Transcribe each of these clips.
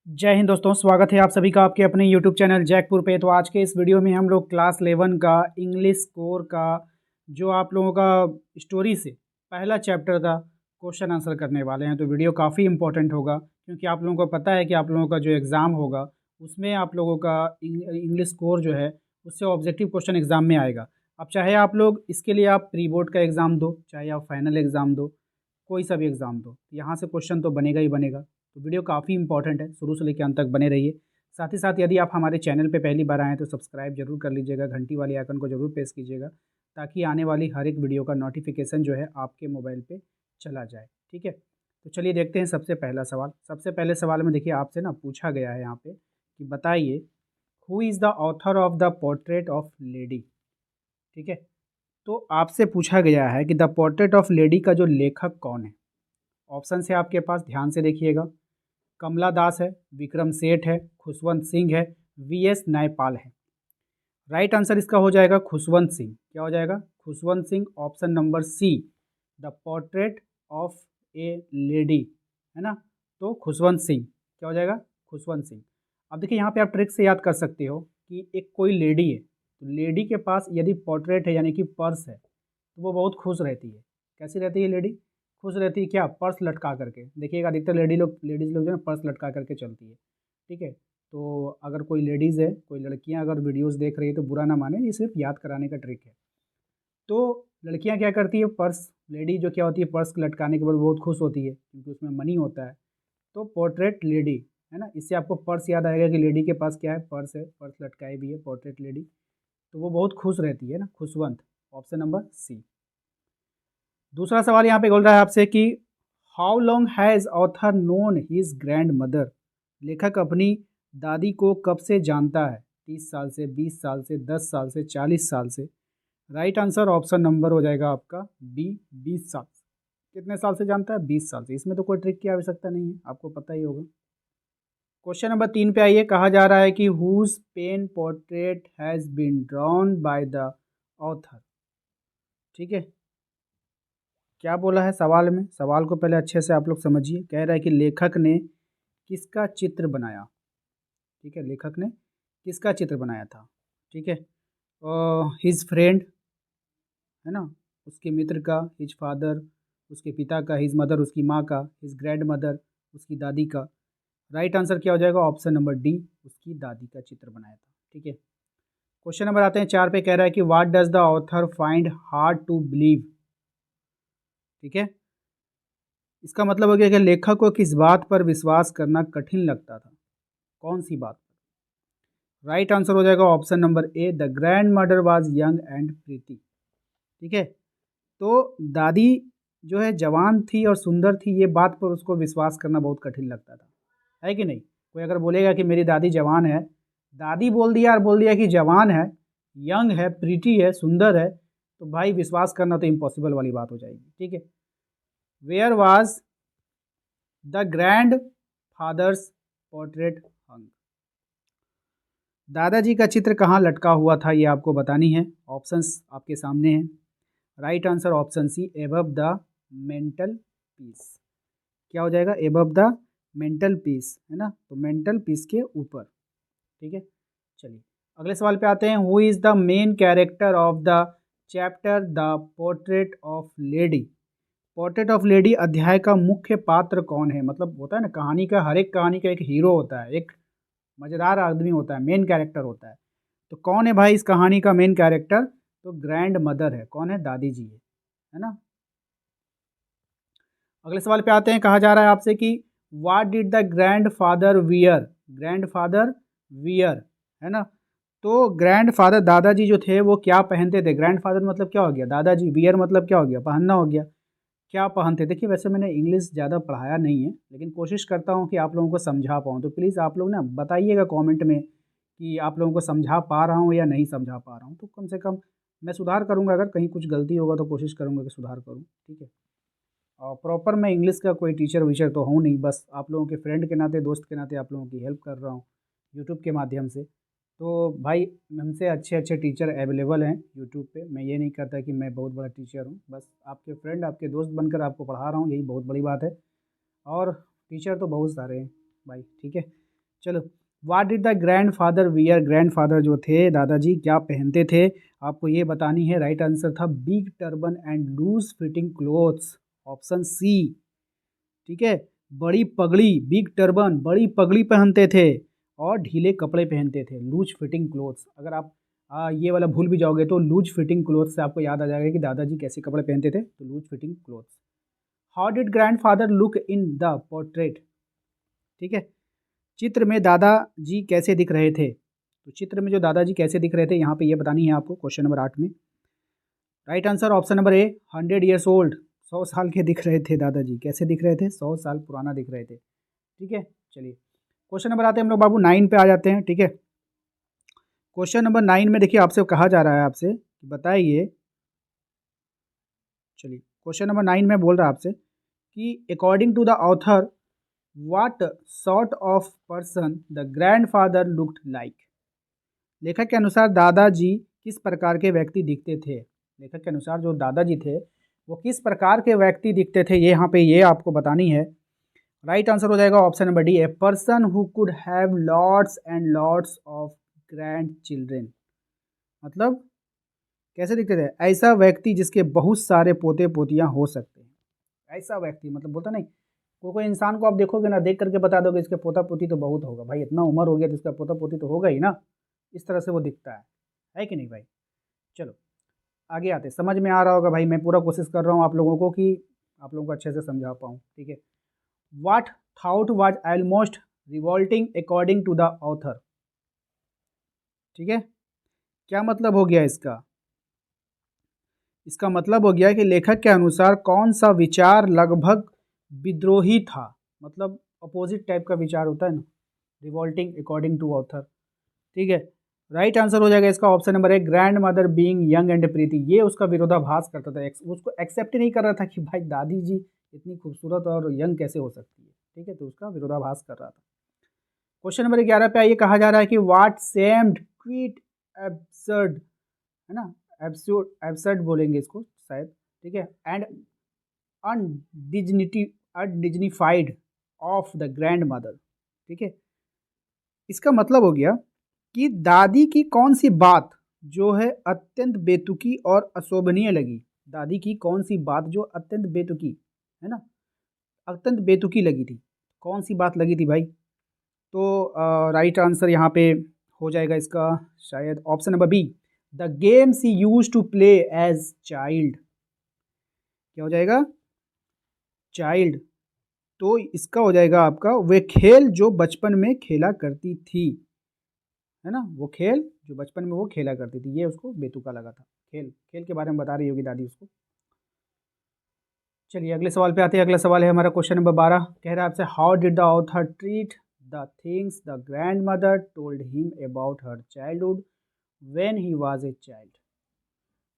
जय हिंद दोस्तों, स्वागत है आप सभी का आपके अपने YouTube चैनल जैकपुर पे। तो आज के इस वीडियो में हम लोग क्लास 11 का इंग्लिश कोर का जो आप लोगों का स्टोरी से पहला चैप्टर का क्वेश्चन आंसर करने वाले हैं। तो वीडियो काफ़ी इंपॉर्टेंट होगा क्योंकि आप लोगों को पता है कि आप लोगों का जो एग्ज़ाम होगा उसमें आप लोगों का इंग्लिश कोर जो है उससे ऑब्जेक्टिव क्वेश्चन एग्ज़ाम में आएगा। अब चाहे आप लोग इसके लिए आप प्री बोर्ड का एग्ज़ाम दो, चाहे आप फाइनल एग्ज़ाम दो, कोई सा भी एग्ज़ाम दो, यहाँ से क्वेश्चन तो बनेगा ही बनेगा। तो वीडियो काफ़ी इंपॉर्टेंट है, शुरू से लेकर अंत तक बने रहिए। साथ ही साथ यदि आप हमारे चैनल पे पहली बार आए हैं तो सब्सक्राइब जरूर कर लीजिएगा, घंटी वाली आइकन को जरूर प्रेस कीजिएगा ताकि आने वाली हर एक वीडियो का नोटिफिकेशन जो है आपके मोबाइल पे चला जाए। ठीक है, तो चलिए देखते हैं सबसे पहला सवाल। सबसे पहले सवाल में देखिए आपसे ना पूछा गया है यहाँ पे कि बताइए who is the author of the portrait of lady. ठीक है, तो आपसे पूछा गया है कि द पोर्ट्रेट ऑफ लेडी का जो लेखक कौन है। ऑप्शन है आपके पास, ध्यान से देखिएगा। कमला दास है, विक्रम सेठ है, खुशवंत सिंह है, वीएस नायपाल है। राइट आंसर इसका हो जाएगा खुशवंत सिंह। क्या हो जाएगा? Khushwant Singh, option number C, the portrait of a lady, है ना। तो खुशवंत सिंह क्या हो जाएगा? खुशवंत सिंह। अब देखिए यहाँ पे आप ट्रिक से याद कर सकते हो कि एक कोई लेडी है, तो लेडी के पास यदि पोर्ट्रेट है यानी कि पर्स है तो वो बहुत खुश रहती है। कैसी रहती है लेडी? खुश रहती है। क्या? पर्स लटका करके। देखिएगा अधिकतर लेडीज़ लोग जो है पर्स लटका करके चलती है। ठीक है, तो अगर कोई लेडीज़ है, कोई लड़कियां अगर वीडियोस देख रही है तो बुरा ना माने, ये सिर्फ याद कराने का ट्रिक है। तो लड़कियां क्या करती है, पर्स, लेडी जो क्या होती है पर्स लटकाने के बाद बहुत खुश होती है क्योंकि उसमें मनी होता है। तो पोर्ट्रेट लेडी, है ना, इससे आपको पर्स याद आएगा कि लेडी के पास क्या है, पर्स है, पर्स लटकाए भी है, पोर्ट्रेट लेडी। तो वो बहुत खुश रहती है ना, खुशवंत। ऑप्शन नंबर सी। दूसरा सवाल यहाँ पे बोल रहा है आपसे कि how long has author known his grand mother. लेखक अपनी दादी को कब से जानता है? 30 साल से, 20 साल से, 10 साल से, 40 साल से। राइट आंसर ऑप्शन नंबर हो जाएगा आपका बी, 20 साल से। कितने साल से जानता है? 20 साल से। इसमें तो कोई ट्रिक की आवश्यकता नहीं है, आपको पता ही होगा। क्वेश्चन नंबर 3 पे आइए। कहा जा रहा है कि whose pen portrait has been drawn by the author. ठीक है, क्या बोला है सवाल में? सवाल को पहले अच्छे से आप लोग समझिए। कह रहा है कि लेखक ने किसका चित्र बनाया। ठीक है, लेखक ने किसका चित्र बनाया था। ठीक है, हिज फ्रेंड, है ना, उसके मित्र का, हिज फादर, उसके पिता का, हिज मदर, उसकी माँ का, हिज ग्रैंड मदर, उसकी दादी का। राइट आंसर क्या हो जाएगा? ऑप्शन नंबर डी, उसकी दादी का चित्र बनाया था। ठीक है, क्वेश्चन नंबर आते हैं 4 पे। कह रहा है कि what does the author find hard to believe. ठीक है, इसका मतलब हो गया कि लेखक को किस बात पर विश्वास करना कठिन लगता था। कौन सी बात पर? राइट आंसर हो जाएगा option number A, the grand mother was young and pretty. ठीक है, तो दादी जो है जवान थी और सुंदर थी, ये बात पर उसको विश्वास करना बहुत कठिन लगता था, है कि नहीं। कोई अगर बोलेगा कि मेरी दादी जवान है, दादी बोल दिया और बोल दिया कि जवान है, यंग है, प्रीटी है, सुंदर है, तो भाई विश्वास करना तो इम्पॉसिबल वाली बात हो जाएगी। ठीक है, where was the grandfather's portrait hung. दादाजी का चित्र कहाँ लटका हुआ था, ये आपको बतानी है। ऑप्शंस आपके सामने हैं। Right answer option C, above the mantel piece. क्या हो जाएगा? एबव द मेंटल पीस, है ना, तो मेंटल पीस के ऊपर। ठीक है, चलिए अगले सवाल पे आते हैं। Who is the main character of the chapter the portrait of lady. Portrait of lady अध्याय का मुख्य पात्र कौन है? मतलब होता है ना, कहानी का, हर एक कहानी का एक हीरो होता है, एक मज़ेदार आदमी होता है, मेन कैरेक्टर होता है। तो कौन है भाई इस कहानी का मेन कैरेक्टर? तो ग्रैंड मदर है। कौन है? दादी जी है ना। अगले सवाल पे आते हैं। कहा जा रहा है आपसे कि what did the grand father wear. Grand father wear, है ना, तो ग्रैंड फादर दादाजी जो थे वो क्या पहनते थे? ग्रैंड फादर मतलब क्या हो गया? दादाजी। वियर मतलब क्या हो गया? पहनना हो गया। क्या पहनते? देखिए वैसे मैंने इंग्लिश ज़्यादा पढ़ाया नहीं है लेकिन कोशिश करता हूँ कि आप लोगों को समझा पाऊँ। तो प्लीज़ आप लोग ना बताइएगा कमेंट में कि आप लोगों को समझा पा रहा हूँ या नहीं समझा पा रहा हूँ। तो कम से कम मैं सुधार करूँगा, अगर कहीं कुछ गलती होगा तो कोशिश करूँगा कि सुधार करूँ। ठीक है, और प्रॉपर मैं इंग्लिश का कोई टीचर वीचर तो हूँ नहीं, बस आप लोगों के फ्रेंड के नाते, दोस्त के नाते आप लोगों की हेल्प कर रहा हूँ यूट्यूब के माध्यम से। तो भाई हमसे अच्छे अच्छे टीचर अवेलेबल हैं यूट्यूब पे। मैं ये नहीं कहता कि मैं बहुत बड़ा टीचर हूँ, बस आपके फ्रेंड, आपके दोस्त बनकर आपको पढ़ा रहा हूँ, यही बहुत बड़ी बात है। और टीचर तो बहुत सारे हैं भाई। ठीक है, चलो, what did the grandfather wear, grandfather जो थे दादाजी क्या पहनते थे, आपको ये बतानी है। राइट आंसर था big turban and loose fitting clothes, option C. ठीक है, बड़ी पगड़ी, बिग टर्बन बड़ी पगड़ी पहनते थे और ढीले कपड़े पहनते थे, लूज फिटिंग क्लोथ्स। अगर आप ये वाला भूल भी जाओगे तो लूज फिटिंग क्लोथ्स से आपको याद आ जाएगा कि दादाजी कैसे कपड़े पहनते थे, तो loose fitting clothes. How did grandfather look in the portrait, ठीक है, चित्र में दादाजी कैसे दिख रहे थे, तो चित्र में जो दादाजी कैसे दिख रहे थे यहाँ पे ये बतानी है आपको क्वेश्चन नंबर 8 में। राइट आंसर ऑप्शन नंबर ए, 100 ईयर्स ओल्ड, 100 साल के दिख रहे थे दादाजी, कैसे दिख रहे थे, 100 साल पुराना दिख रहे थे। ठीक है, चलिए क्वेश्चन नंबर आते हैं हम लोग बाबू 9 पे आ जाते हैं। ठीक है, क्वेश्चन नंबर 9 में देखिए आपसे कहा जा रहा है आपसे कि बताइए, चलिए क्वेश्चन नंबर 9 में बोल रहा है आपसे कि according to the author what sort of person the grandfather looked like, लेखक के अनुसार दादाजी किस प्रकार के व्यक्ति दिखते थे, लेखक के अनुसार जो दादाजी थे वो किस प्रकार के व्यक्ति दिखते थे, ये यहाँ पे ये आपको बतानी है। राइट आंसर हो जाएगा option number D, a person who could have lots and lots of grand children, मतलब कैसे दिखते थे, ऐसा व्यक्ति जिसके बहुत सारे पोते पोतियाँ हो सकते हैं, ऐसा व्यक्ति मतलब बोलता नहीं, कोई इंसान को आप देखोगे ना, देख करके बता दोगे इसके पोता पोती तो बहुत होगा भाई, इतना उम्र हो गया तो इसका पोता पोती तो होगा ही ना, इस तरह से वो दिखता है कि नहीं भाई। चलो आगे आते, समझ में आ रहा होगा भाई, मैं पूरा कोशिश कर रहा हूँ आप लोगों को कि आप लोगों को अच्छे से समझा पाऊँ। ठीक है, what thought was almost revolting according to the author, ठीक है, क्या मतलब हो गया इसका, इसका मतलब हो गया कि लेखक के अनुसार कौन सा विचार लगभग विद्रोही था, मतलब अपोजिट टाइप का विचार होता है ना, रिवॉल्टिंग अकॉर्डिंग टू ऑथर। ठीक है, राइट आंसर हो जाएगा इसका option number 1, grandmother being young and pretty, ये उसका विरोधाभास करता था, उसको एक्सेप्ट ही नहीं कर रहा था कि भाई दादी जी इतनी खूबसूरत और यंग कैसे हो सकती है। ठीक है, तो उसका विरोधाभास कर रहा था। क्वेश्चन नंबर 11 पे आइए, कहा जा रहा है कि व्हाट सेम्ड क्विट एब्सर्ड, है ना, एब्सर्ड एब्सर्ड बोलेंगे इसको शायद। ठीक है, and undignity undignified of the grand mother. ठीक है, इसका मतलब हो गया कि दादी की कौन सी बात जो है अत्यंत बेतुकी और अशोभनीय लगी, दादी की कौन सी बात जो अत्यंत बेतुकी, है ना, अत्यंत बेतुकी लगी थी, कौन सी बात लगी थी भाई, तो राइट आंसर यहाँ पे हो जाएगा इसका शायद option number B, the games he use to play as child, क्या हो जाएगा, चाइल्ड, तो इसका हो जाएगा आपका वे खेल जो बचपन में खेला करती थी, है ना, वो खेल जो बचपन में वो खेला करती थी, ये उसको बेतुका लगा था, खेल खेल के बारे में बता रही होगी दादी उसको। चलिए अगले सवाल पे आते हैं, अगला सवाल है हमारा क्वेश्चन नंबर 12, कह रहा है आपसे how did the author treat the things the grand mother told him about her childhood when he was a child,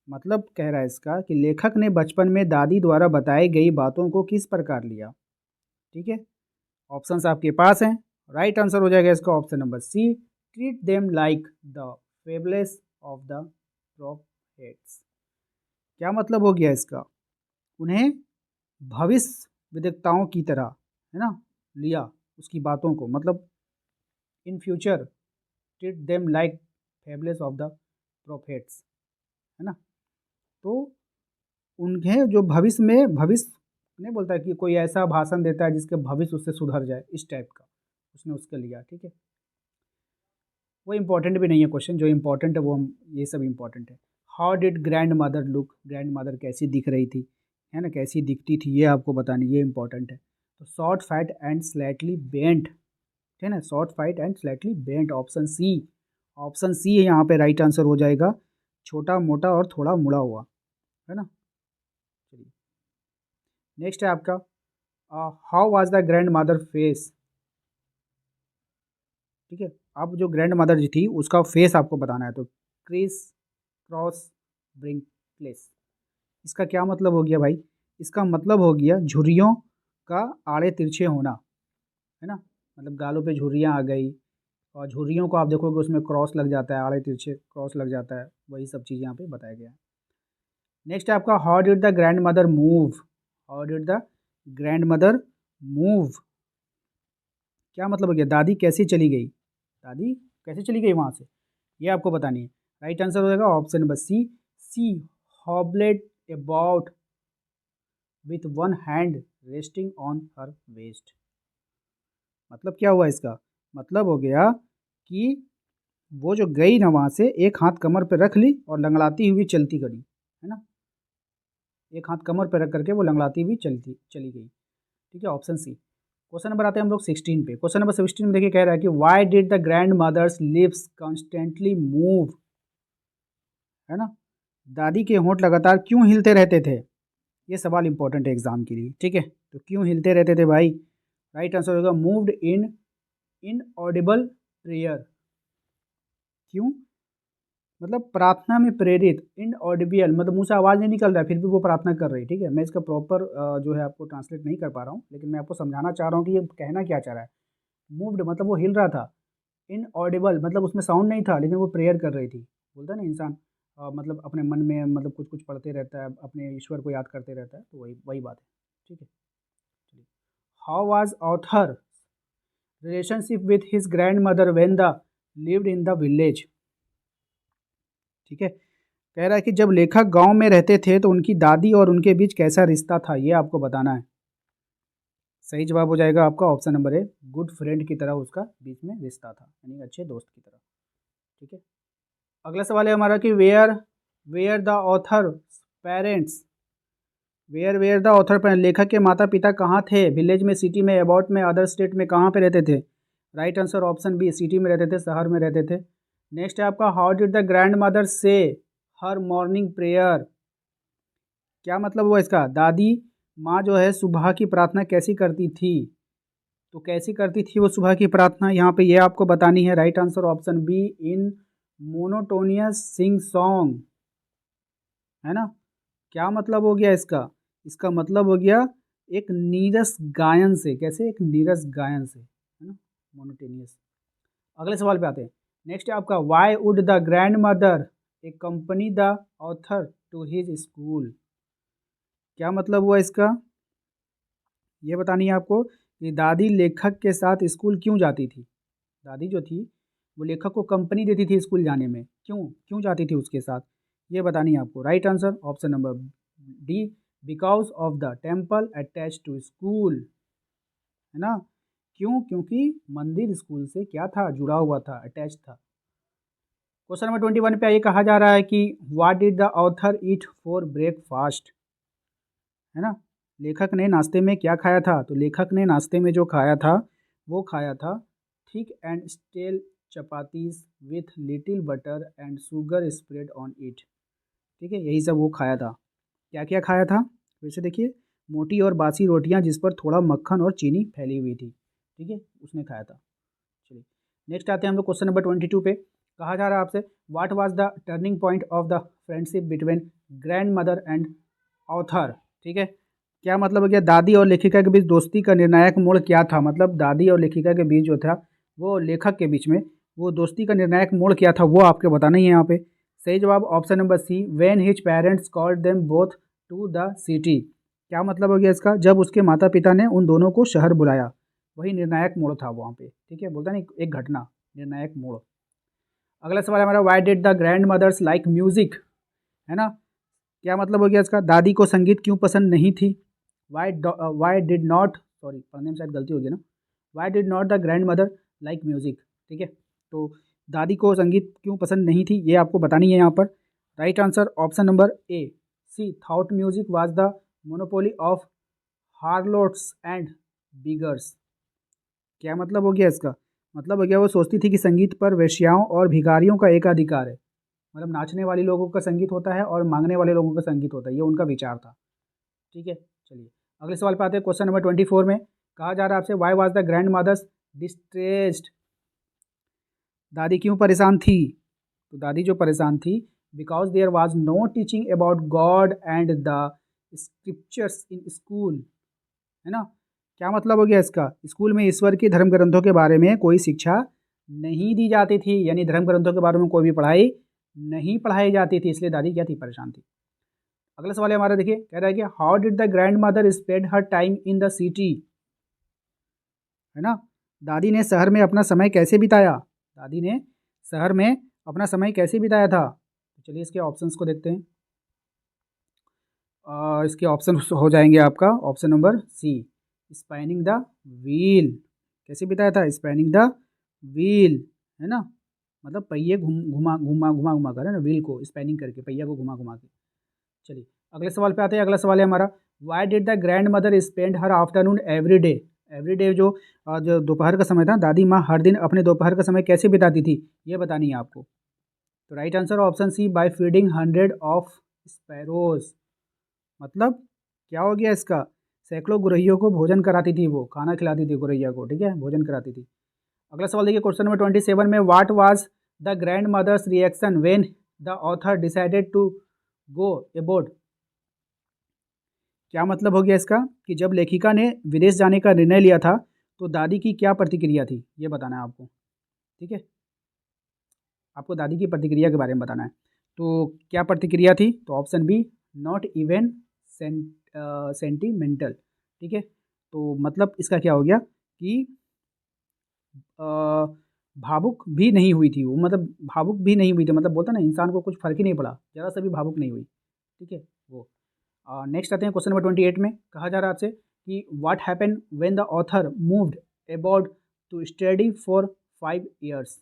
मतलब कह रहा है इसका कि लेखक ने बचपन में दादी द्वारा बताई गई बातों को किस प्रकार लिया। ठीक है, ऑप्शंस आपके पास हैं, राइट आंसर हो जाएगा इसका option number C, treat them like the fables of the prophets, क्या मतलब हो गया इसका, उन्हें भविष्य विद्वताओं की तरह, है ना, लिया उसकी बातों को, मतलब in future treat them like fabless of the prophets, है ना, तो उन्हें जो भविष्य में, भविष्य नहीं बोलता है कि कोई ऐसा भाषण देता है जिसके भविष्य उससे सुधर जाए, इस टाइप का उसने उसके लिया। ठीक है, वो इम्पोर्टेंट भी नहीं है क्वेश्चन, जो इम्पोर्टेंट है वो हम, ये सब इम्पोर्टेंट है। How did grand mother look, grand mother कैसी दिख रही थी, है ना, कैसी दिखती थी, ये आपको बतानी, ये इंपॉर्टेंट है। तो short fat and slightly bent, है ना, short fight and slightly bent, option C, option C है यहाँ पे राइट आंसर हो जाएगा, छोटा मोटा और थोड़ा मुड़ा हुआ, है ना। चलिए नेक्स्ट है आपका how was the grand mother face. ठीक है, अब जो ग्रैंड मदर जी थी उसका फेस आपको बताना है, तो क्रिस क्रॉस ब्रिंकलेस, इसका क्या मतलब हो गया भाई, इसका मतलब हो गया झुर्रियों का आड़े तिरछे होना, है ना, मतलब गालों पे झुर्रियाँ आ गई, और झुर्रियों को आप देखोगे उसमें क्रॉस लग जाता है, आड़े तिरछे क्रॉस लग जाता है, वही सब चीज़ यहाँ पे बताया गया है। नेक्स्ट है आपका how did the grand mother move, how did the grand mother move, क्या मतलब हो गया, दादी कैसे चली गई, दादी कैसे चली गई वहाँ से, ये आपको बतानी है। राइट आंसर हो जाएगा option number C, she hobbled about with one hand resting on her waist. मतलब क्या हुआ इसका, मतलब हो गया कि वो जो गई ना वहाँ से, एक हाथ कमर पे रख ली और लंगड़ाती हुई चलती गई, है ना, एक हाथ कमर पे रख करके वो लंगड़ाती हुई चली गई। ठीक है, ऑप्शन सी। क्वेश्चन नंबर आते हैं हम लोग 16 पे। क्वेश्चन नंबर 16 में देखिए कह रहा है कि why did the grand mother's lips constantly move, है ना, दादी के होंठ लगातार क्यों हिलते रहते थे, ये सवाल इंपॉर्टेंट है एग्जाम के लिए। ठीक है, तो क्यों हिलते रहते थे भाई, राइट आंसर होगा मूव्ड इन इनऑडिबल प्रेयर। क्यों, मतलब प्रार्थना में प्रेरित, इनऑडिबल मतलब मुंह से आवाज़ नहीं निकल रहा है फिर भी वो प्रार्थना कर रही है। ठीक है, मैं इसका प्रॉपर जो है आपको ट्रांसलेट नहीं कर पा रहा हूँ, लेकिन मैं आपको समझाना चाह रहा हूँ कि ये कहना क्या चाह रहा है। मूव्ड मतलब वो हिल रहा था, इनऑडिबल मतलब उसमें साउंड नहीं था लेकिन वो प्रेयर कर रही थी। बोलता है ना इंसान मतलब अपने मन में मतलब कुछ कुछ पढ़ते रहता है, अपने ईश्वर को याद करते रहता है, तो वही वही बात है। ठीक है, चलिए। How was author relationship with his grand mother when the lived in the village. ठीक है, कह रहा है कि जब लेखक गांव में रहते थे तो उनकी दादी और उनके बीच कैसा रिश्ता था, ये आपको बताना है। सही जवाब हो जाएगा आपका ऑप्शन नंबर ए, गुड फ्रेंड की तरह उसका बीच में रिश्ता था, यानी अच्छे दोस्त की तरह। ठीक है, अगला सवाल है हमारा कि where were the author parents, were the author parents, लेखक के माता पिता कहाँ थे, विलेज में, सिटी में, अबाउट में, अदर स्टेट में, कहाँ पे रहते थे। Right answer option B, city में रहते थे, शहर में रहते थे। नेक्स्ट है आपका how did the grand mother से हर मॉर्निंग प्रेयर। क्या मतलब हुआ इसका, दादी माँ जो है सुबह की प्रार्थना कैसी करती थी, तो कैसी करती थी वो सुबह की प्रार्थना, यहाँ पे ये आपको बतानी है। राइट आंसर ऑप्शन बी, इन मोनोटोनियस सिंग सॉन्ग, है ना। क्या मतलब हो गया इसका, इसका मतलब हो गया एक नीरस गायन से, कैसे, एक नीरस गायन से, है ना, मोनोटेनियस। अगले सवाल पे आते हैं। नेक्स्ट है आपका why would the grand mother accompany the author to his school. क्या मतलब हुआ इसका, ये बतानी है आपको कि दादी लेखक के साथ स्कूल क्यों जाती थी। दादी जो थी वो लेखक को कंपनी देती थी स्कूल जाने में, क्यों क्यों जाती थी उसके साथ, ये बतानी है आपको। Right answer option number D, because of the temple attach to school, है ना, क्यों, क्योंकि मंदिर स्कूल से क्या था, जुड़ा हुआ था, अटैच था। क्वेश्चन नंबर 21 पे ये कहा जा रहा है कि what did the author eat for breakfast, है ना, लेखक ने नाश्ते में क्या खाया था, तो लेखक ने नाश्ते में जो खाया था वो खाया था thick and stale chapatis with little butter and sugar spread on it. ठीक है, यही सब वो खाया था। क्या क्या खाया था, वैसे देखिए, मोटी और बासी रोटियां जिस पर थोड़ा मक्खन और चीनी फैली हुई थी। ठीक है, उसने खाया था। चलिए, नेक्स्ट आते हैं हम लोग क्वेश्चन नंबर 22 पे। कहा जा रहा है आपसे what was the turning point of the friendship between grand mother and author. ठीक है, क्या मतलब हो गया, दादी और लेखिका के बीच दोस्ती का निर्णायक मोड़ क्या था, मतलब दादी और लेखिका के बीच जो था, वो लेखक के बीच में वो दोस्ती का निर्णायक मोड़ क्या था, वो आपके बताना ही है यहाँ पे। सही जवाब option number C, when his parents called them both to the city. क्या मतलब हो गया इसका, जब उसके माता पिता ने उन दोनों को शहर बुलाया, वही निर्णायक मोड़ था वहाँ पे। ठीक है, बोलता नहीं एक घटना, निर्णायक मोड़। अगला सवाल हमारा why did the grand mothers like music, है ना, क्या मतलब हो गया इसका, दादी को संगीत क्यों पसंद नहीं थी। वाई डिड नॉट, सॉरी पढ़ने में शायद गलती हो गई ना, why did not the grand mother like music. ठीक है, तो दादी को संगीत क्यों पसंद नहीं थी, ये आपको बतानी है यहाँ पर। Right answer option number A, she thought music was the monopoly of harlots and beggars. क्या मतलब हो गया इसका, मतलब हो गया वो सोचती थी कि संगीत पर वेश्याओं और भिखारियों का एकाधिकार है, मतलब नाचने वाले लोगों का संगीत होता है और मांगने वाले लोगों का संगीत होता है, ये उनका विचार था। ठीक है, चलिए अगले सवाल पे आते हैं। क्वेश्चन नंबर 24 में कहा जा रहा है आपसे why was the grand mothers distressed. दादी क्यों परेशान थी, तो दादी जो परेशान थी because there was no teaching about God and the scriptures in school, है ना। क्या मतलब हो गया इसका, स्कूल में ईश्वर की धर्म ग्रंथों के बारे में कोई शिक्षा नहीं दी जाती थी, यानी धर्म ग्रंथों के बारे में कोई भी पढ़ाई नहीं पढ़ाई जाती थी, इसलिए दादी क्या थी, परेशान थी। अगला सवाल है हमारा, देखिए कह रहा है कि how did the grand mother spend her time in the city, है ना, दादी ने शहर में अपना समय कैसे बिताया? दादी ने शहर में अपना समय कैसे बिताया था? तो चलिए इसके ऑप्शंस को देखते हैं। इसके ऑप्शन हो जाएंगे आपका option number C, spanning the wheel. कैसे बिताया था? स्पैनिंग द व्हील, है ना, मतलब पहिए घुमा घुमा घुमा घुमा कर, है ना, व्हील को स्पैनिंग करके, पहिया को घुमा घुमा के। चलिए अगले सवाल पे आते हैं। अगला सवाल है हमारा, why did the grand mother spend her afternoon every day? Every day जो दोपहर का समय था, दादी माँ हर दिन अपने दोपहर का समय कैसे बिताती थी, ये बतानी है आपको। तो right answer option C, by feeding 100 of sparrows. मतलब क्या हो गया इसका? सैकड़ों गुरैयों को भोजन कराती थी, वो खाना खिलाती थी गुरैया को, ठीक है, भोजन कराती थी। अगला सवाल देखिए, क्वेश्चन नंबर 27 में, what was the grand mother's reaction when the author decided to go abroad? क्या मतलब हो गया इसका कि जब लेखिका ने विदेश जाने का निर्णय लिया था तो दादी की क्या प्रतिक्रिया थी, ये बताना है आपको, ठीक है। आपको दादी की प्रतिक्रिया के बारे में बताना है। तो क्या प्रतिक्रिया थी? तो option B, not even sentimental, ठीक है। तो मतलब इसका क्या हो गया कि अ, भावुक भी नहीं हुई थी वो, मतलब भावुक भी नहीं हुई थी, मतलब बोलता ना इंसान को कुछ फ़र्क ही नहीं पड़ा, ज़रा सा भी भावुक नहीं हुई, ठीक है वो। नेक्स्ट आते हैं क्वेश्चन नंबर 28 में, कहा जा रहा है आपसे कि what happened when the author moved abroad to study for 5 years,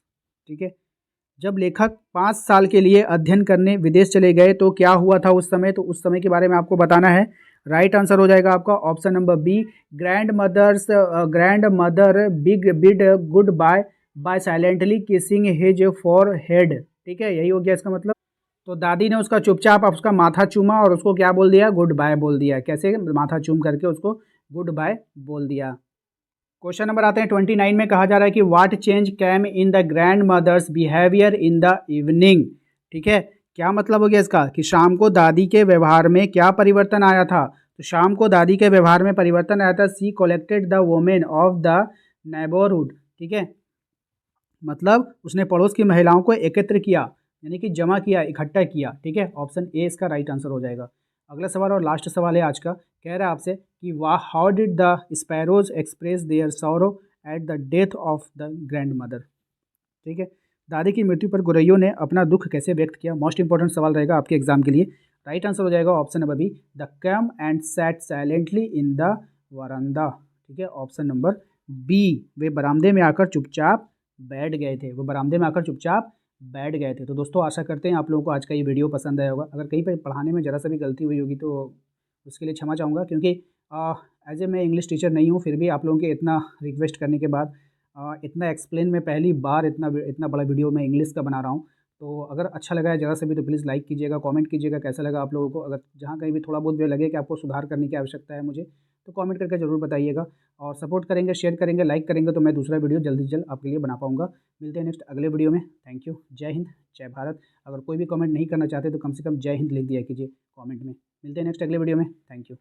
ठीक है। जब लेखक 5 साल के लिए अध्ययन करने विदेश चले गए तो क्या हुआ था उस समय? तो उस समय के बारे में आपको बताना है। राइट आंसर हो जाएगा आपका option number B, grand mother big bid good bye bye silently kissing his forehead, ठीक है, यही हो गया इसका मतलब। तो दादी ने उसका चुपचाप उसका माथा चूमा और उसको क्या बोल दिया? गुड बाय बोल दिया। कैसे? माथा चूम करके उसको गुड बाय बोल दिया। क्वेश्चन नंबर आते हैं 29 में, कहा जा रहा है कि what change came in the grand mothers behaviour in the evening, ठीक है। क्या मतलब हो गया इसका कि शाम को दादी के व्यवहार में क्या परिवर्तन आया था? तो शाम को दादी के व्यवहार में परिवर्तन आया था, she collected the women of the neighbourhood, ठीक है, मतलब उसने पड़ोस की महिलाओं को एकत्र किया, यानी कि जमा किया, इकट्ठा किया, ठीक है। ऑप्शन ए इसका राइट आंसर हो जाएगा। अगला सवाल और लास्ट सवाल है आज का, कह रहा है आपसे कि वाह how did the sparrows express their sorrow at the death of the grand mother, ठीक है। दादी की मृत्यु पर गुरैयों ने अपना दुख कैसे व्यक्त किया? मोस्ट इंपॉर्टेंट सवाल रहेगा आपके एग्जाम के लिए। राइट आंसर हो जाएगा option number B, they came and sat silently in the verandah, ठीक है। ऑप्शन नंबर बी, वे बरामदे में आकर चुपचाप बैठ गए थे, वो बरामदे में आकर चुपचाप बैठ गए थे। तो दोस्तों आशा करते हैं आप लोगों को आज का ये वीडियो पसंद आया होगा। अगर कहीं पर पढ़ाने में ज़रा सा भी गलती हुई होगी तो उसके लिए क्षमा चाहूँगा, क्योंकि एज ए मैं इंग्लिश टीचर नहीं हूँ, फिर भी आप लोगों के इतना रिक्वेस्ट करने के बाद इतना एक्सप्लेन में पहली बार इतना बड़ा वीडियो मैं इंग्लिश का बना रहा हूँ। तो अगर अच्छा लगा है ज़रा से भी तो प्लीज़ लाइक कीजिएगा, कमेंट कीजिएगा कैसा लगा आप लोगों को। अगर जहाँ कहीं भी थोड़ा बहुत भी लगे कि आपको सुधार करने की आवश्यकता है मुझे, तो कमेंट करके ज़रूर बताइएगा। और सपोर्ट करेंगे, शेयर करेंगे, लाइक करेंगे तो मैं दूसरा वीडियो जल्द से जल्द आपके लिए बना पाऊँगा। मिलते हैं नेक्स्ट अगले वीडियो में। Thank you. जय हिंद, जय भारत। अगर कोई भी कमेंट नहीं करना चाहते तो कम से कम जय हिंद लिख दिया कीजिए कमेंट में। मिलते हैं नेक्स्ट अगले वीडियो में। Thank you.